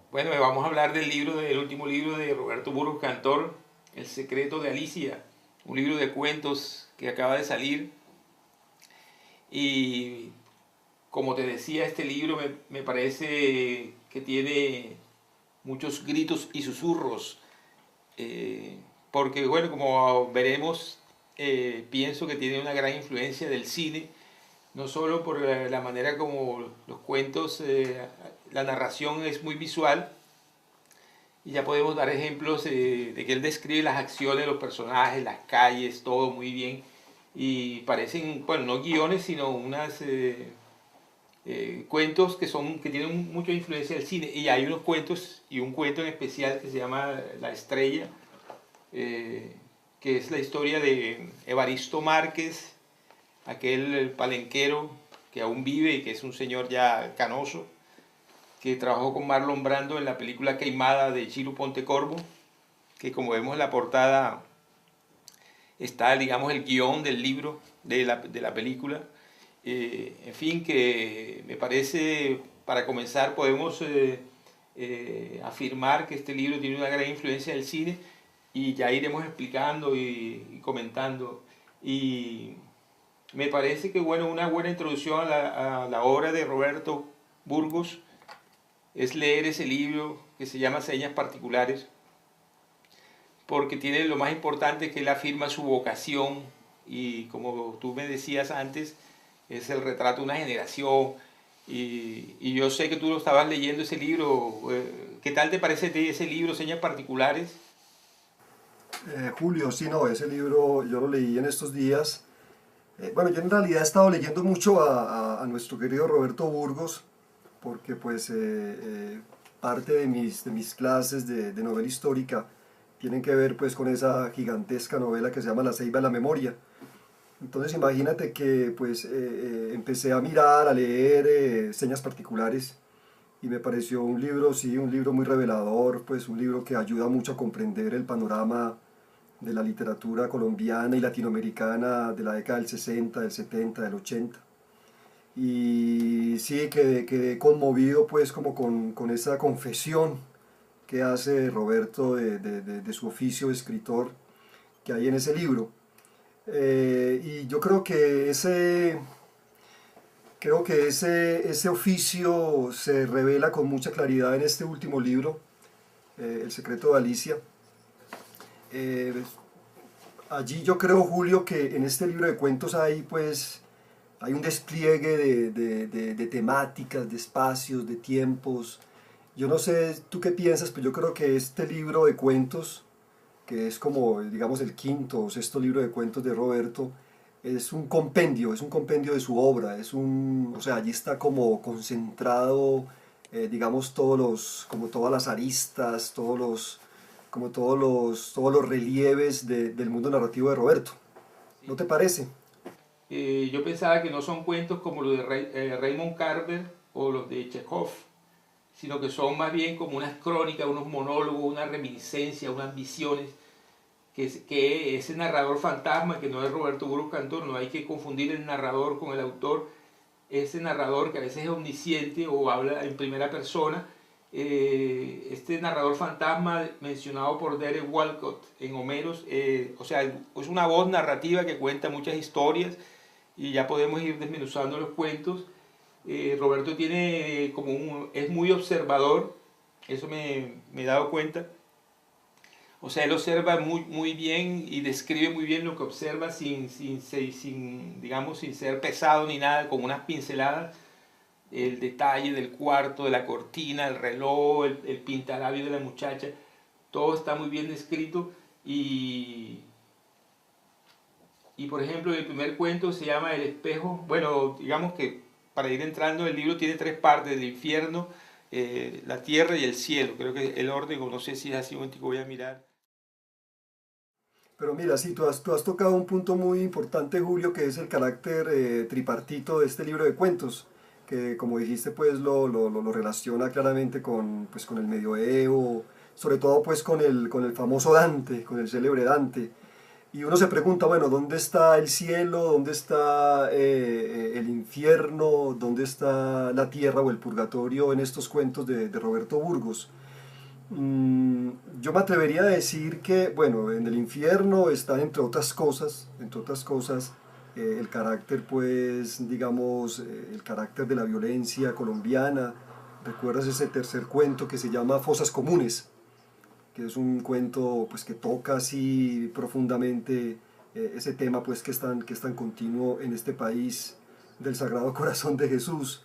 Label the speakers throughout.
Speaker 1: Bueno, vamos a hablar del último libro de Roberto Burgos Cantor, El secreto de Alicia, un libro de cuentos que acaba de salir. Y como te decía, este libro me parece que tiene muchos gritos y susurros, porque bueno, como veremos, pienso que tiene una gran influencia del cine, no solo por la manera como los cuentos, la narración es muy visual. Y ya podemos dar ejemplos de que él describe las acciones de los personajes, las calles, todo muy bien. Y parecen, bueno, no guiones, sino unas cuentos que tienen mucha influencia del cine. Y hay unos cuentos, y un cuento en especial que se llama La Estrella, eh, que es la historia de Evaristo Márquez, aquel palenquero que aún vive y que es un señor ya canoso, que trabajó con Marlon Brando en la película Queimada de Chiru Pontecorvo, que como vemos en la portada está, digamos, el guión del libro de la película. En fin, que me parece, para comenzar, podemos afirmar que este libro tiene una gran influencia del cine y ya iremos explicando y comentando. Y me parece que, bueno, una buena introducción a la obra de Roberto Burgos es leer ese libro que se llama Señas Particulares, porque tiene lo más importante, que él afirma su vocación y, como tú me decías antes, es el retrato de una generación. Y yo sé que tú lo estabas leyendo ese libro. ¿Qué tal te parece ese libro, Señas Particulares?
Speaker 2: Julio, sí, no, ese libro yo lo leí en estos días. Bueno, yo en realidad he estado leyendo mucho a nuestro querido Roberto Burgos, porque pues parte de mis clases de novela histórica tienen que ver pues con esa gigantesca novela que se llama La Ceiba de la Memoria. Entonces imagínate que pues empecé a mirar, a leer Señas Particulares y me pareció un libro, sí, un libro muy revelador, pues un libro que ayuda mucho a comprender el panorama de la literatura colombiana y latinoamericana de la década del 60, del 70, del 80. Y sí, quedé conmovido pues como con esa confesión que hace Roberto de su oficio de escritor que hay en ese libro. Y yo creo que ese oficio se revela con mucha claridad en este último libro, El secreto de Alicia. Eh, Allí yo creo, Julio, que en este libro de cuentos hay pues hay un despliegue de temáticas, de espacios, de tiempos. Yo no sé tú qué piensas, pero yo creo que este libro de cuentos, que es como, digamos, el quinto o sexto libro de cuentos de Roberto, es un compendio de su obra, o sea, allí está como concentrado, digamos, como todas las aristas, todos los relieves del mundo narrativo de Roberto. ¿No
Speaker 1: Sí.
Speaker 2: te parece?
Speaker 1: Yo pensaba que no son cuentos como los de Raymond Carver o los de Chekhov, sino que son más bien como unas crónicas, unos monólogos, una reminiscencia, unas visiones, que ese narrador fantasma, que no es Roberto Burgos Cantor, no hay que confundir el narrador con el autor, ese narrador que a veces es omnisciente o habla en primera persona, este narrador fantasma mencionado por Derek Walcott en Homeros, o sea, es una voz narrativa que cuenta muchas historias y ya podemos ir desmenuzando los cuentos. Roberto tiene es muy observador, eso me he dado cuenta. O sea, él observa muy bien y describe muy bien lo que observa digamos, sin ser pesado ni nada, con unas pinceladas. El detalle del cuarto, de la cortina, el reloj, el pintalabio de la muchacha, todo está muy bien descrito. Y por ejemplo, el primer cuento se llama El espejo. Bueno, digamos que para ir entrando, el libro tiene tres partes: el infierno, la tierra y el cielo. Creo que el orden, o no sé si es así, un momentico voy a mirar.
Speaker 2: Pero mira, sí, tú has tocado un punto muy importante, Julio, que es el carácter tripartito de este libro de cuentos, que como dijiste, pues lo relaciona claramente pues, con el medioevo, sobre todo pues con el famoso Dante, con el célebre Dante. Y uno se pregunta, bueno, ¿dónde está el cielo? ¿Dónde está el infierno? ¿Dónde está la tierra o el purgatorio en estos cuentos de Roberto Burgos? Mm, yo me atrevería a decir que, bueno, en el infierno está entre otras cosas, el carácter, pues, digamos, el carácter de la violencia colombiana. ¿Recuerdas ese tercer cuento que se llama Fosas Comunes? Que es un cuento, pues, que toca así profundamente ese tema, pues, que es tan continuo en este país del Sagrado Corazón de Jesús.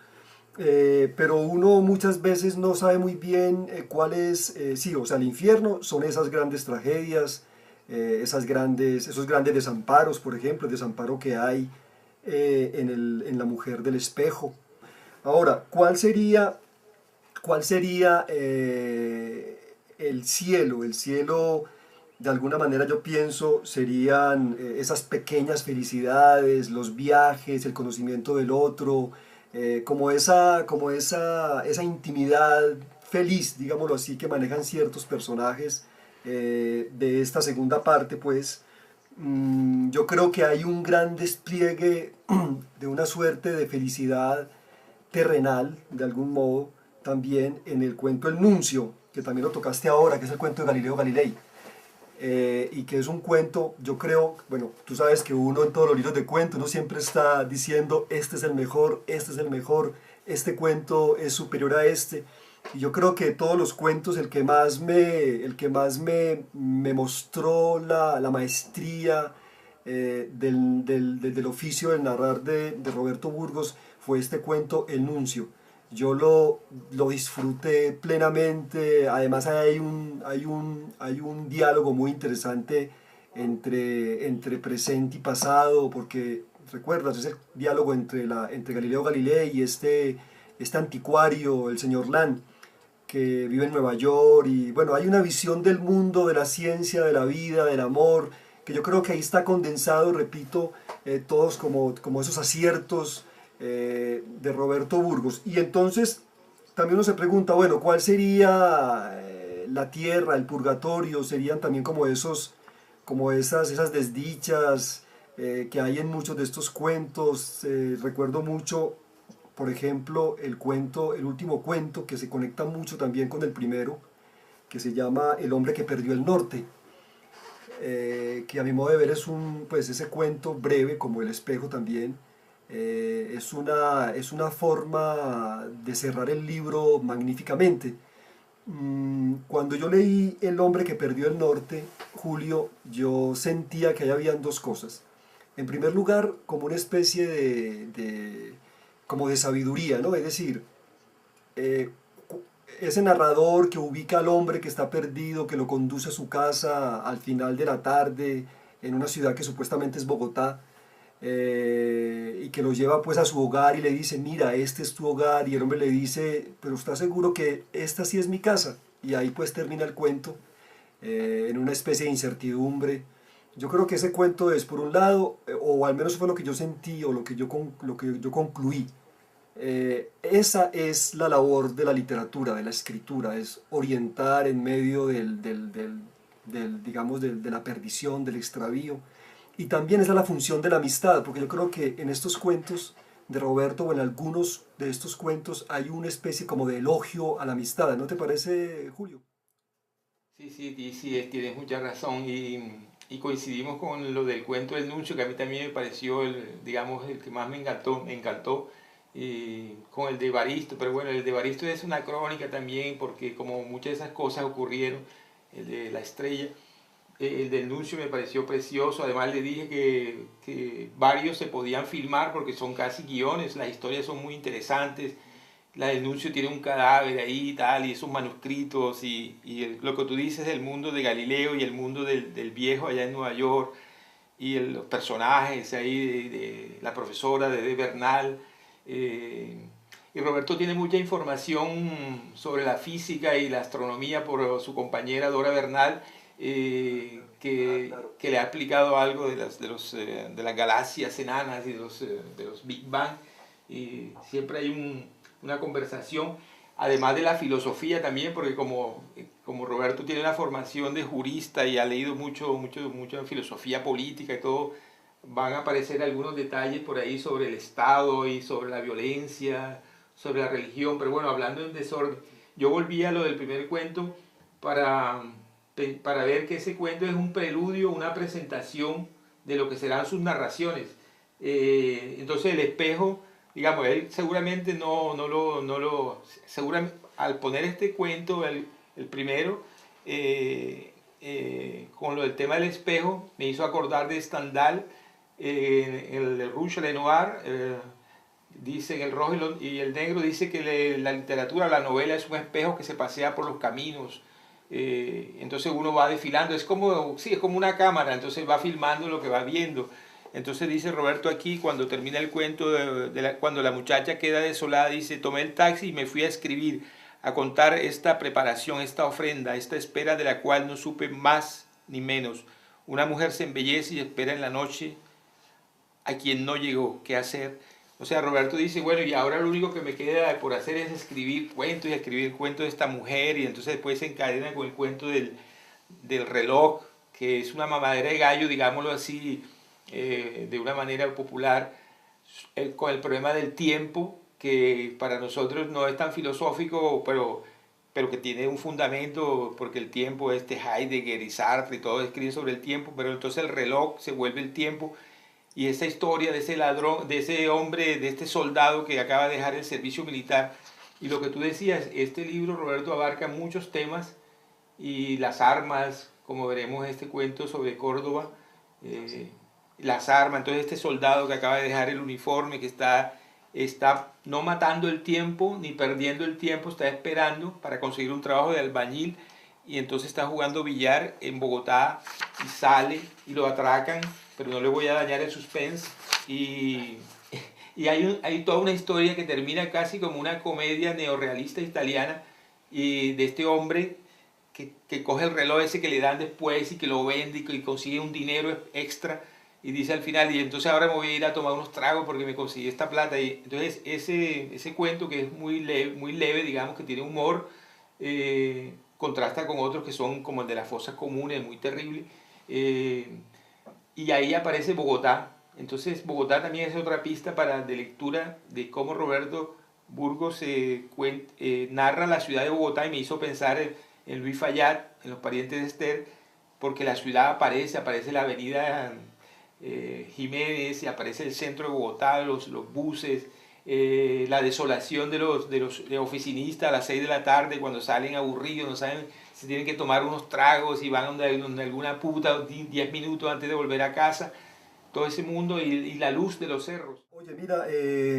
Speaker 2: Pero uno muchas veces no sabe muy bien cuál es, sí, o sea, el infierno son esas grandes tragedias, esos grandes desamparos, por ejemplo, el desamparo que hay en la mujer del espejo. Ahora, cuál sería el cielo? El cielo, de alguna manera yo pienso, serían esas pequeñas felicidades, los viajes, el conocimiento del otro, esa intimidad feliz, digámoslo así, que manejan ciertos personajes de esta segunda parte, pues. Yo creo que hay un gran despliegue de una suerte de felicidad terrenal, de algún modo, también en el cuento El Nuncio, que también lo tocaste ahora, que es el cuento de Galileo Galilei, y que es un cuento, yo creo, bueno, tú sabes que uno en todos los libros de cuentos, uno siempre está diciendo, este es el mejor, este es el mejor, este cuento es superior a este, y yo creo que de todos los cuentos, el que más me mostró la maestría del oficio del narrar de Roberto Burgos fue este cuento El Nuncio. Yo lo disfruté plenamente, además hay un diálogo muy interesante entre presente y pasado, porque recuerdas, es el diálogo entre Galileo Galilei y este anticuario, el señor Land, que vive en Nueva York, y bueno, hay una visión del mundo, de la ciencia, de la vida, del amor, que yo creo que ahí está condensado, repito, todos como esos aciertos de Roberto Burgos. Y entonces también uno se pregunta, bueno, ¿cuál sería la tierra, el purgatorio? Serían también como esas desdichas que hay en muchos de estos cuentos. Recuerdo mucho, por ejemplo, el último cuento, que se conecta mucho también con el primero, que se llama El hombre que perdió el norte, que a mi modo de ver pues ese cuento breve, como El espejo también, es una forma de cerrar el libro magníficamente. Cuando yo leí El hombre que perdió el norte, Julio, yo sentía que ahí habían dos cosas. En primer lugar, como una especie como de sabiduría, ¿no? Es decir, eh, ese narrador que ubica al hombre que está perdido, que lo conduce a su casa al final de la tarde, en una ciudad que supuestamente es Bogotá, y que lo lleva pues a su hogar y le dice, mira, este es tu hogar, y el hombre le dice, pero ¿estás seguro que esta sí es mi casa? Y ahí pues termina el cuento, en una especie de incertidumbre. Yo creo que ese cuento es, por un lado, o al menos fue lo que yo sentí, o lo que yo concluí, esa es la labor de la literatura, de la escritura, es orientar en medio digamos, de la perdición, del extravío. Y también esa es la función de la amistad, porque yo creo que en estos cuentos de Roberto, o en algunos de estos cuentos, hay una especie como de elogio a la amistad, ¿no te parece, Julio?
Speaker 1: Sí, sí, sí, tienes mucha razón y coincidimos con lo del cuento del Nuncio, que a mí también me pareció digamos, el que más me encantó, con el de Evaristo, pero bueno, el de Evaristo es una crónica también, porque como muchas de esas cosas ocurrieron, el de la estrella, el del Nuncio me pareció precioso, además le dije que varios se podían filmar porque son casi guiones, las historias son muy interesantes, la del Nuncio tiene un cadáver ahí y tal, y esos manuscritos, lo que tú dices del mundo de Galileo y el mundo del viejo allá en Nueva York, y los personajes ahí de la profesora de Bernal. Y Roberto tiene mucha información sobre la física y la astronomía por su compañera Dora Bernal,
Speaker 2: Ah, claro.
Speaker 1: que le ha explicado algo de las galaxias enanas y de los Big Bang. Y siempre hay una conversación. además de la filosofía también, porque como Roberto tiene una formación de jurista y ha leído mucho en filosofía política y todo, van a aparecer algunos detalles por ahí sobre el Estado y sobre la violencia, sobre la religión, pero bueno, hablando en desorden, yo volví a lo del primer cuento para, para ver que ese cuento es un preludio, una presentación de lo que serán sus narraciones. Entonces el espejo, digamos, él seguramente seguramente al poner este cuento, el primero, con lo del tema del espejo, me hizo acordar de Stendhal, el Rouge et le Noir, dice en el rojo y el negro, dice que la literatura, la novela es un espejo que se pasea por los caminos. Entonces uno va desfilando, es como, sí, es como una cámara, entonces va filmando lo que va viendo. Entonces dice Roberto aquí, cuando termina el cuento, cuando la muchacha queda desolada, dice, tomé el taxi y me fui a escribir, a contar esta preparación, esta ofrenda, esta espera de la cual no supe más ni menos. Una mujer se embellece y espera en la noche a quien no llegó, ¿qué hacer? O sea, Roberto dice, bueno, y ahora lo único que me queda por hacer es escribir cuentos y escribir cuentos de esta mujer, y entonces después se encadena con el cuento del reloj, que es una mamadera de gallo, digámoslo así, de una manera popular, con el problema del tiempo, que para nosotros no es tan filosófico, pero que tiene un fundamento, porque el tiempo, Heidegger y Sartre y todo escriben sobre el tiempo, pero entonces el reloj se vuelve el tiempo, y esa historia de ese ladrón, de ese hombre, de este soldado que acaba de dejar el servicio militar. Y lo que tú decías, este libro, Roberto, abarca muchos temas y las armas, como veremos este cuento sobre Córdoba, las armas, entonces este soldado que acaba de dejar el uniforme, que está no matando el tiempo ni perdiendo el tiempo, está esperando para conseguir un trabajo de albañil, y entonces está jugando billar en Bogotá y sale y lo atracan, pero no le voy a dañar el suspense, y, y hay toda una historia que termina casi como una comedia neorrealista italiana, y de este hombre que coge el reloj ese que le dan después y que lo vende y que consigue un dinero extra, y dice al final, y entonces ahora me voy a ir a tomar unos tragos porque me conseguí esta plata. Y entonces ese cuento, que es muy leve, digamos, que tiene humor, contrasta con otros que son como el de las fosas comunes, muy terrible. Eh, y ahí aparece Bogotá. Entonces Bogotá también es otra pista de lectura de cómo Roberto Burgos narra la ciudad de Bogotá, y me hizo pensar en Luis Fayad, en Los parientes de Esther, porque la ciudad aparece la avenida Jiménez, y aparece el centro de Bogotá, los buses, la desolación de los oficinistas a las 6 de la tarde cuando salen aburridos, no saben, se tienen que tomar unos tragos y van donde alguna puta 10 minutos antes de volver a casa, todo ese mundo y la luz de los cerros.
Speaker 2: Oye, mira,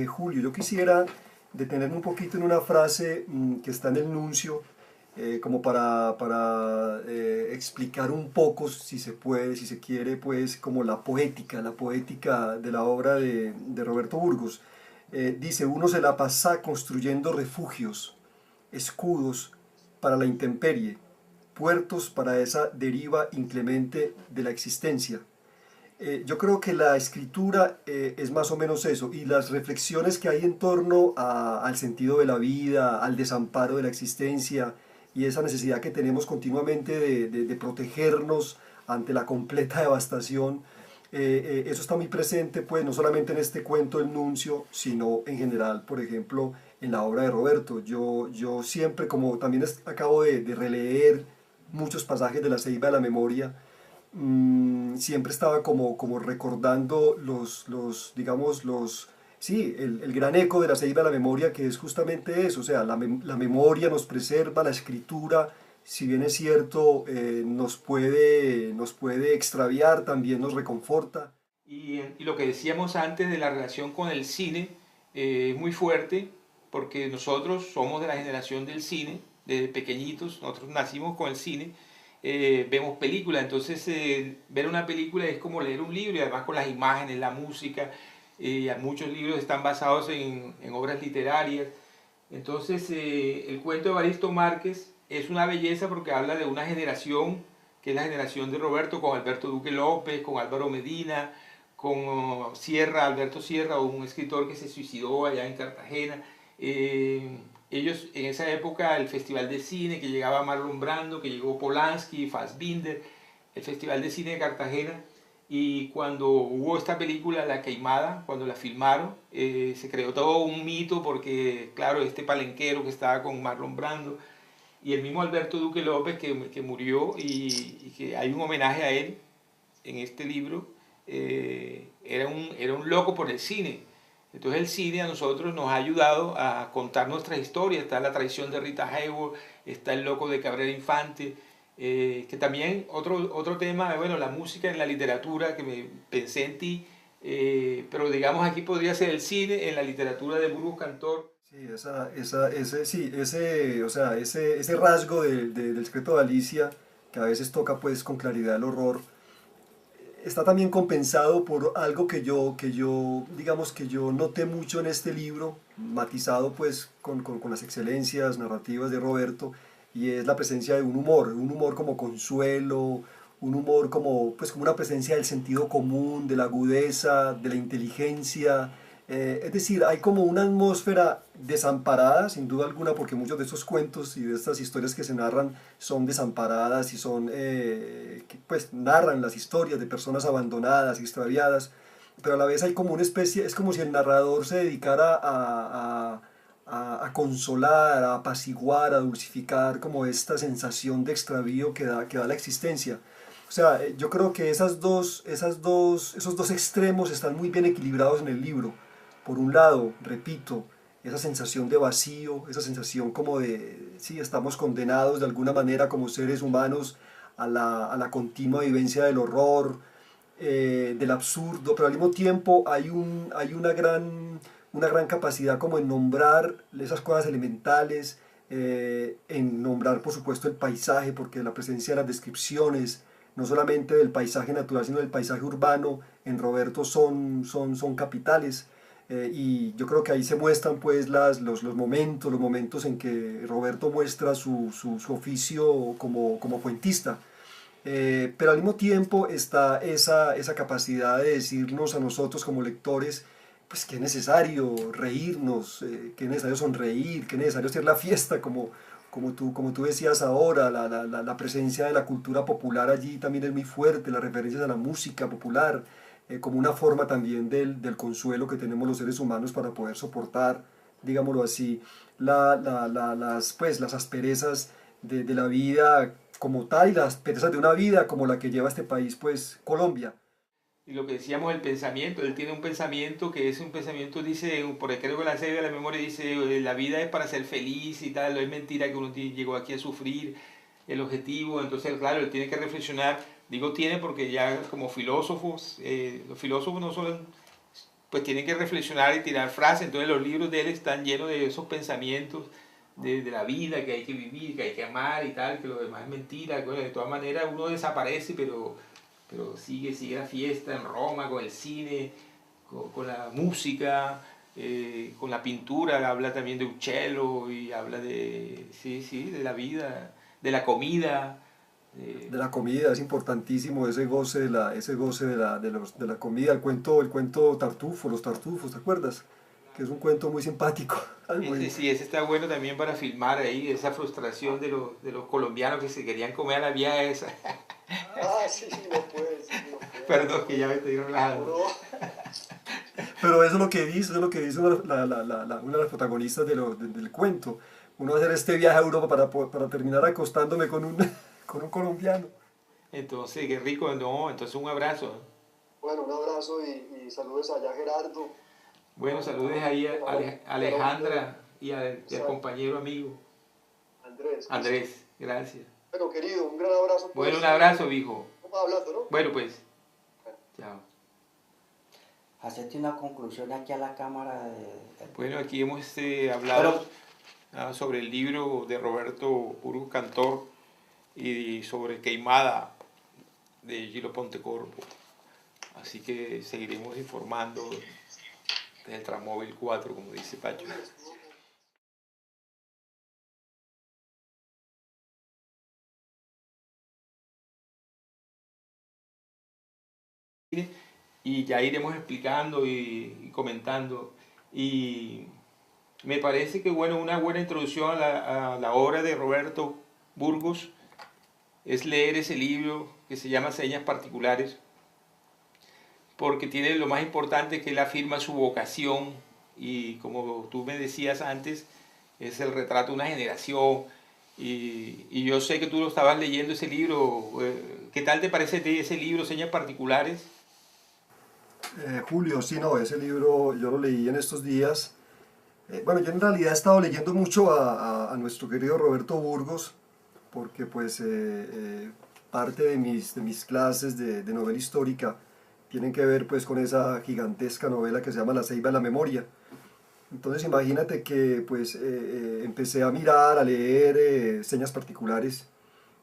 Speaker 2: Julio, yo quisiera detenerme un poquito en una frase que está en el nuncio, como para explicar un poco, si se puede, si se quiere, pues, como la poética de la obra de Roberto Burgos. Dice, uno se la pasa construyendo refugios, escudos para la intemperie, puertos para esa deriva inclemente de la existencia. Yo creo que la escritura es más o menos eso, y las reflexiones que hay en torno al sentido de la vida, al desamparo de la existencia y esa necesidad que tenemos continuamente de protegernos ante la completa devastación, eso está muy presente, pues no solamente en este cuento El Nuncio, sino en general, por ejemplo, en la obra de Roberto. Yo siempre, como también acabo de releer muchos pasajes de La Ceiba de la Memoria, siempre estaba como recordando digamos, sí, el gran eco de La Ceiba de la Memoria, que es justamente eso, o sea, la memoria nos preserva, la escritura, si bien es cierto, nos puede extraviar, también nos reconforta.
Speaker 1: Y lo que decíamos antes de la relación con el cine, es muy fuerte, porque nosotros somos de la generación del cine, desde pequeñitos, nosotros nacimos con el cine, vemos películas, entonces ver una película es como leer un libro, y además con las imágenes, la música, muchos libros están basados en obras literarias. Entonces el cuento de Evaristo Márquez es una belleza porque habla de una generación, que es la generación de Roberto, con Alberto Duque López, con Álvaro Medina, con Alberto Sierra, un escritor que se suicidó allá en Cartagena. ellos en esa época, el Festival de Cine, que llegaba Marlon Brando, que llegó Polanski, Fassbinder, el Festival de Cine de Cartagena, y cuando hubo esta película, La Queimada, cuando la filmaron, se creó todo un mito porque, claro, este palenquero que estaba con Marlon Brando, y el mismo Alberto Duque López que murió y que hay un homenaje a él en este libro, era un loco por el cine. Entonces el cine a nosotros nos ha ayudado a contar nuestras historias. Está La traición de Rita Hayworth, está El loco de Cabrera Infante, que también otro tema, bueno, la música en la literatura, que me pensé en ti, pero digamos aquí podría ser el cine en la literatura de Burgos Cantor.
Speaker 2: Sí, o sea, ese rasgo del secreto de Alicia, que a veces toca pues con claridad el horror, está también compensado por algo digamos que yo noté mucho en este libro, matizado pues con las excelencias narrativas de Roberto, y es la presencia de un humor como consuelo, un humor como, pues, como una presencia del sentido común, de la agudeza, de la inteligencia. Es decir, hay como una atmósfera desamparada, sin duda alguna, porque muchos de estos cuentos y de estas historias que se narran son desamparadas y son, pues, narran las historias de personas abandonadas y extraviadas, pero a la vez hay como una especie, es como si el narrador se dedicara a consolar, a apaciguar, a dulcificar como esta sensación de extravío que da la existencia. O sea, yo creo que esos dos extremos están muy bien equilibrados en el libro. Por un lado, repito, esa sensación de vacío, esa sensación como de, sí, estamos condenados de alguna manera como seres humanos a la continua vivencia del horror, del absurdo, pero al mismo tiempo hay una gran capacidad como en nombrar esas cosas elementales, en nombrar por supuesto el paisaje, porque la presencia de las descripciones, no solamente del paisaje natural, sino del paisaje urbano, en Roberto son capitales. Y yo creo que ahí se muestran pues los momentos en que Roberto muestra su oficio como cuentista. Pero al mismo tiempo está esa capacidad de decirnos a nosotros como lectores, pues que es necesario reírnos, que es necesario sonreír, que es necesario hacer la fiesta, como tú decías ahora, la presencia de la cultura popular allí también es muy fuerte, las referencias a la música popular, como una forma también del consuelo que tenemos los seres humanos para poder soportar, digámoslo así, pues, las asperezas de la vida como tal y las perezas de una vida como la que lleva este país, pues Colombia.
Speaker 1: Y lo que decíamos, el pensamiento, él tiene un pensamiento que es un pensamiento, dice, por creo que la serie de la memoria dice, la vida es para ser feliz y tal, no es mentira que uno llegó aquí a sufrir, el objetivo, entonces claro, él tiene que reflexionar, digo tiene porque ya como filósofos, los filósofos no son, pues tienen que reflexionar y tirar frases, entonces los libros de él están llenos de esos pensamientos de la vida, que hay que vivir, que hay que amar y tal, que lo demás es mentira, bueno, de todas maneras uno desaparece, pero sigue la fiesta en Roma, con el cine, con la música, con la pintura, habla también de Uccello y habla de, sí, de la vida, de la comida.
Speaker 2: De la comida es importantísimo ese goce de la comida, el cuento Tartufo, los tartufos, ¿te acuerdas? Que es un cuento muy simpático.
Speaker 1: Ese sí, ese está bueno también para filmar ahí, esa frustración de los colombianos que se querían comer a la vieja esa.
Speaker 2: Ah, sí, sí, lo puede.
Speaker 1: Perdón, que ya me estoy relajando.
Speaker 2: Pero eso es lo que dice, eso es lo que dice una de las protagonistas del cuento. Uno va a hacer este viaje a Europa para terminar acostándome con con un colombiano.
Speaker 1: Entonces, qué rico, no, entonces un abrazo.
Speaker 2: Bueno, un abrazo y saludos allá a Gerardo.
Speaker 1: Bueno, saludes ahí a Alejandra y al
Speaker 2: Exacto.
Speaker 1: compañero amigo
Speaker 2: Andrés, listo.
Speaker 1: Andrés. Gracias.
Speaker 2: Bueno, querido, un gran abrazo
Speaker 1: Bueno,
Speaker 2: pues
Speaker 1: un
Speaker 2: y
Speaker 1: abrazo, viejo.
Speaker 2: vamos hablando, ¿no?
Speaker 1: Bueno, pues,
Speaker 2: Bueno.
Speaker 1: chao.
Speaker 3: Hacerte una conclusión aquí a la cámara
Speaker 1: Bueno, aquí hemos hablado
Speaker 3: Pero
Speaker 1: sobre el libro de Roberto Burgos Cantor y sobre Queimada de Gilo Pontecorvo. Así que seguiremos informando del Tramóvil 4, como dice Pacho. Y ya iremos explicando y comentando. Y Me parece que bueno, una buena introducción a la obra de Roberto Burgos es leer ese libro que se llama Señas Particulares, porque tiene lo más importante, que él afirma su vocación, y como tú me decías antes, es el retrato de una generación. Y yo sé que tú lo estabas leyendo ese libro. ¿Qué tal te parece ese libro, Señas Particulares?
Speaker 2: Julio, sí, no, ese libro yo lo leí en estos días. Bueno, yo en realidad he estado leyendo mucho a nuestro querido Roberto Burgos, porque pues parte de mis clases de novela histórica tienen que ver pues con esa gigantesca novela que se llama La Ceiba de la Memoria. Entonces imagínate que pues empecé a mirar, a leer Señas Particulares,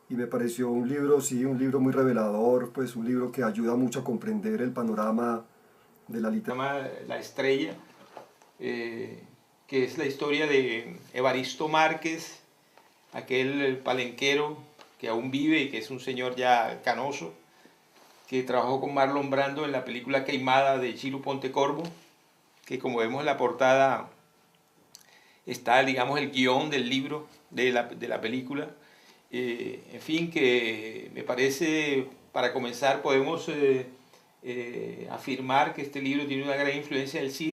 Speaker 2: y me pareció un libro, sí, un libro muy revelador, pues un libro que ayuda mucho a comprender el panorama de la
Speaker 1: Se
Speaker 2: literatura.
Speaker 1: llama La Estrella, eh, que es la historia de Evaristo Márquez, aquel palenquero que aún vive y que es un señor ya canoso, que trabajó con Marlon Brando en la película Queimada de Chiru Pontecorvo, que como vemos en la portada está, digamos, el guión del libro de la película. En fin, que me parece, para comenzar, podemos afirmar que este libro tiene una gran influencia del cine.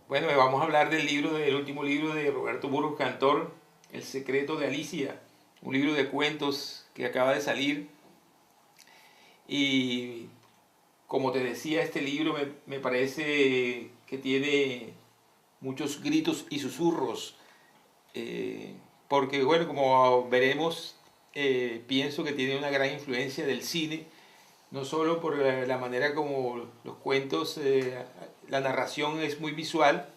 Speaker 1: Bueno, vamos a hablar del libro, del último libro de Roberto Burgos Cantor, El secreto de Alicia, un libro de cuentos que acaba de salir. Y como te decía, este libro me parece que tiene muchos gritos y susurros, eh, porque bueno, como veremos, pienso que tiene una gran influencia del cine, no solo por la manera como los cuentos, la narración es muy visual,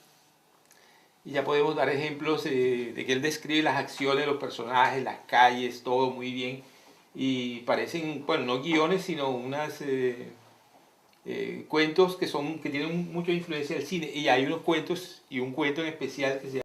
Speaker 1: y ya podemos dar ejemplos de que él describe las acciones de los personajes, las calles, todo muy bien, y parecen, bueno, no guiones, sino unas cuentos que tienen mucha influencia del cine. Y hay unos cuentos, y un cuento en especial que se